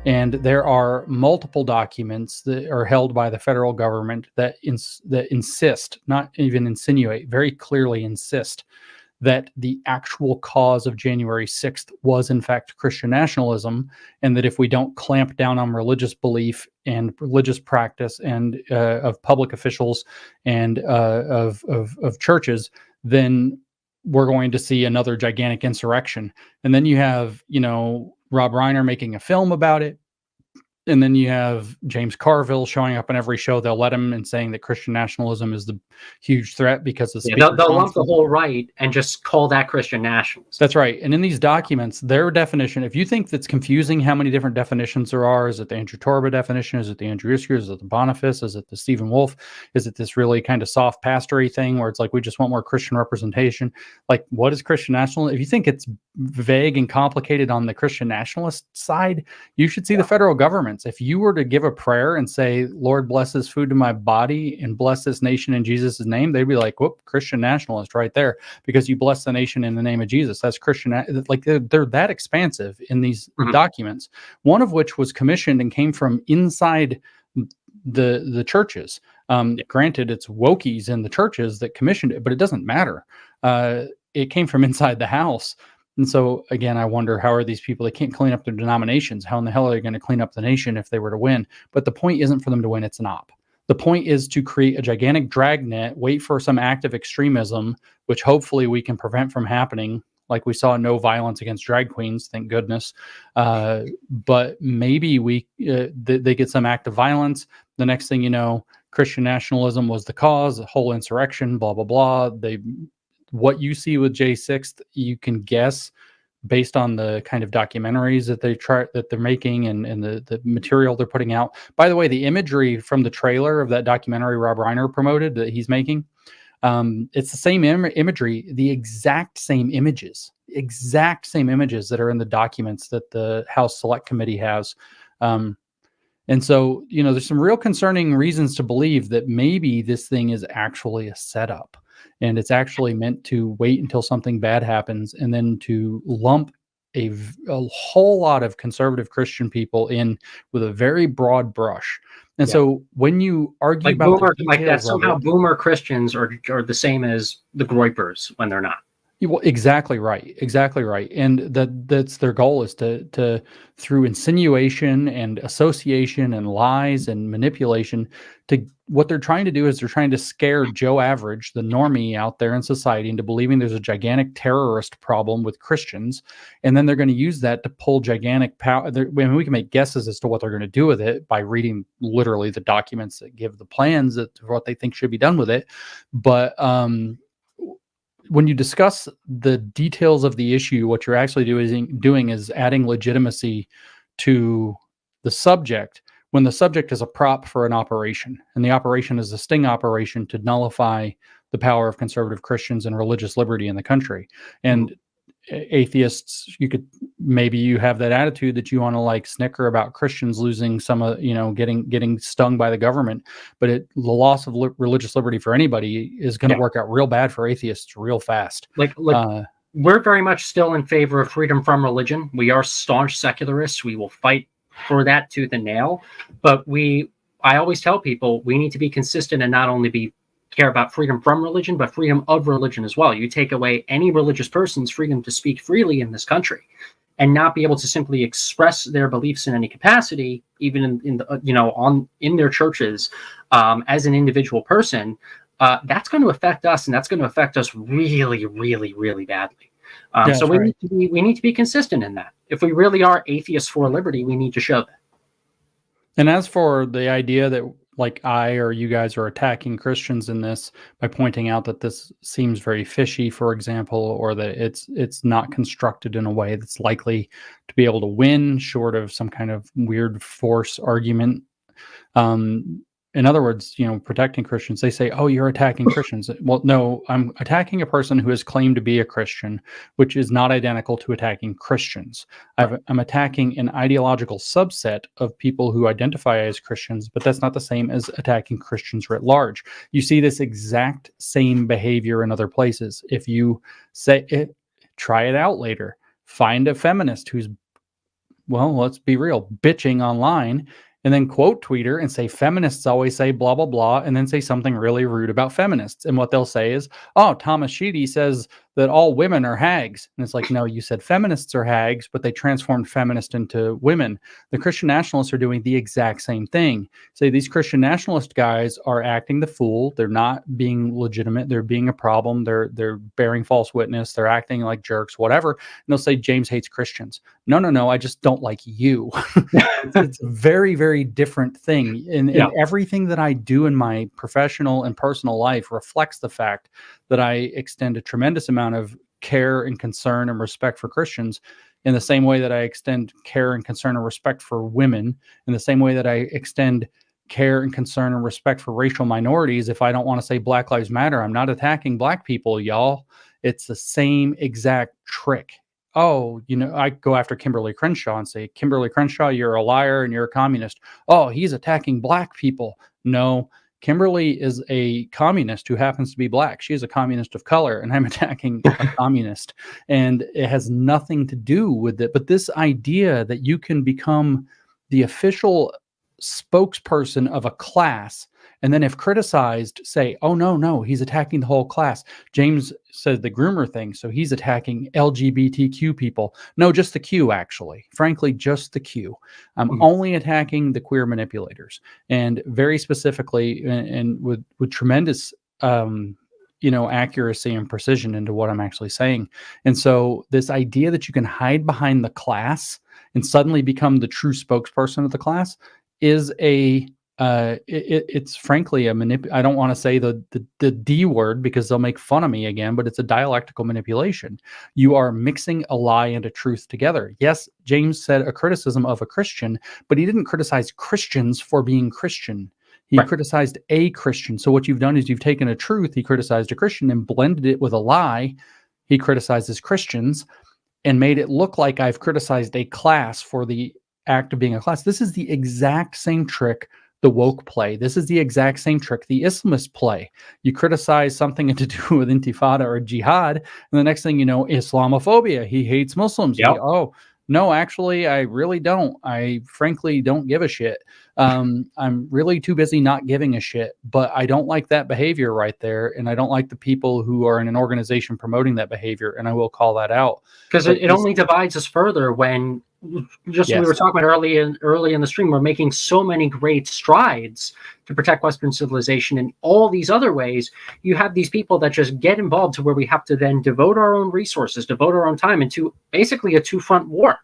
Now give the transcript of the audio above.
And there are multiple documents that are held by the federal government that insist, not even insinuate, very clearly insist that the actual cause of January 6th was in fact Christian nationalism, and that if we don't clamp down on religious belief and religious practice and of public officials and of churches, then we're going to see another gigantic insurrection. And then you have, Rob Reiner making a film about it. And then you have James Carville showing up in every show they'll let him and saying that Christian nationalism is the huge threat because of they'll lump the whole right and just call that Christian nationalism. That's right. And in these documents, their definition, if you think that's confusing how many different definitions there are, is it the Andrew Torba definition? Is it the Andrew Isker? Is it the Boniface? Is it the Stephen Wolfe? Is it this really kind of soft pastory thing where it's like, we just want more Christian representation? Like, what is Christian nationalism? If you think it's vague and complicated on the Christian nationalist side, you should see the federal government. If you were to give a prayer and say, Lord, bless this food to my body and bless this nation in Jesus' name, they'd be like, whoop, Christian nationalist right there, because you bless the nation in the name of Jesus. That's Christian. Like they're that expansive in these documents, one of which was commissioned and came from inside the churches. Granted, it's wokies in the churches that commissioned it, but it doesn't matter. It came from inside the house. And so, again, I wonder, how are these people? They can't clean up their denominations. How in the hell are they going to clean up the nation if they were to win? But the point isn't for them to win. It's an op. The point is to create a gigantic dragnet, wait for some act of extremism, which hopefully we can prevent from happening. Like we saw no violence against drag queens, thank goodness. But maybe they get some act of violence. The next thing you know, Christian nationalism was the cause, the whole insurrection, blah, blah, blah. What you see with J6th, you can guess based on the kind of documentaries that they're making and the material they're putting out. By the way, the imagery from the trailer of that documentary Rob Reiner promoted that he's making, it's the same imagery, the exact same images that are in the documents that the House Select Committee has. And so, there's some real concerning reasons to believe that maybe this thing is actually a setup. And it's actually meant to wait until something bad happens and then to lump a whole lot of conservative Christian people in with a very broad brush. And so when you argue like about boomer, like that, somehow boomer Christians are the same as the Groypers when they're not. Well, exactly right. And that's their goal, is to through insinuation and association and lies and manipulation, what they're trying to do is they're trying to scare Joe Average, the normie out there in society, into believing there's a gigantic terrorist problem with Christians. And then they're going to use that to pull gigantic power. We can make guesses as to what they're going to do with it by reading literally the documents that give the plans of what they think should be done with it. But, when you discuss the details of the issue, what you're actually doing is adding legitimacy to the subject when the subject is a prop for an operation, and the operation is a sting operation to nullify the power of conservative Christians and religious liberty in the country. And atheists, you have that attitude that you want to snicker about Christians losing some getting stung by the government, but the loss of religious liberty for anybody is going to work out real bad for atheists real fast. We're very much still in favor of freedom from religion. We are staunch secularists. We will fight for that tooth and nail, but I always tell people we need to be consistent and not only care about freedom from religion, but freedom of religion as well. You take away any religious person's freedom to speak freely in this country and not be able to simply express their beliefs in any capacity, even in their churches, as an individual person. That's going to affect us, and that's going to affect us really, really, really badly. So we need to be consistent in that. If we really are atheists for liberty, we need to show that. And as for the idea that I or you guys are attacking Christians in this by pointing out that this seems very fishy, for example, or that it's not constructed in a way that's likely to be able to win, short of some kind of weird force argument. In other words, protecting Christians, they say, oh, you're attacking Christians. Well, no, I'm attacking a person who has claimed to be a Christian, which is not identical to attacking Christians. I'm attacking an ideological subset of people who identify as Christians, but that's not the same as attacking Christians writ large. You see this exact same behavior in other places. If you say it, try it out later. Find a feminist who's well, let's be real, bitching online, and then quote tweet her and say feminists always say blah blah blah, and then say something really rude about feminists. And what they'll say is, oh, Thomas Sheedy says that all women are hags. And it's like, no, you said feminists are hags, but they transformed feminist into women. The Christian nationalists are doing the exact same thing. Say these Christian nationalist guys are acting the fool. They're not being legitimate. They're being a problem. They're bearing false witness. They're acting like jerks, whatever. And they'll say James hates Christians. No, I just don't like you. It's a very, very different thing. And everything that I do in my professional and personal life reflects the fact that I extend a tremendous amount of care and concern and respect for Christians, in the same way that I extend care and concern and respect for women, in the same way that I extend care and concern and respect for racial minorities. If I don't want to say Black Lives Matter, I'm not attacking Black people, y'all. It's the same exact trick. Oh, I go after Kimberly Crenshaw and say, Kimberly Crenshaw, you're a liar and you're a communist. Oh, he's attacking Black people. No, Kimberly is a communist who happens to be Black. She is a communist of color, and I'm attacking a communist. And it has nothing to do with it. But this idea that you can become the official spokesperson of a class, and then if criticized, say, oh, no, he's attacking the whole class. James said the groomer thing, so he's attacking LGBTQ people. No, just the Q, actually. Frankly, just the Q. I'm only attacking the queer manipulators. And very specifically, and with tremendous accuracy and precision into what I'm actually saying. And so this idea that you can hide behind the class and suddenly become the true spokesperson of the class is it's frankly a I don't want to say the D word because they'll make fun of me again, but it's a dialectical manipulation. You are mixing a lie and a truth together. Yes, James said a criticism of a Christian, but he didn't criticize Christians for being Christian. He criticized a Christian. So what you've done is you've taken a truth, he criticized a Christian, and blended it with a lie. He criticizes Christians and made it look like I've criticized a class for the act of being a class. This is the exact same trick the woke play. This is the exact same trick the Islamists play. You criticize something to do with intifada or jihad, and the next thing you know, Islamophobia. He hates Muslims. Yep. Oh, no, actually, I really don't. I frankly don't give a shit. I'm really too busy not giving a shit, but I don't like that behavior right there. And I don't like the people who are in an organization promoting that behavior. And I will call that out. Because it only divides us further when, just we were talking about early in the stream, we're making so many great strides to protect Western civilization in all these other ways. You have these people that just get involved to where we have to then devote our own resources, devote our own time into basically a two-front war.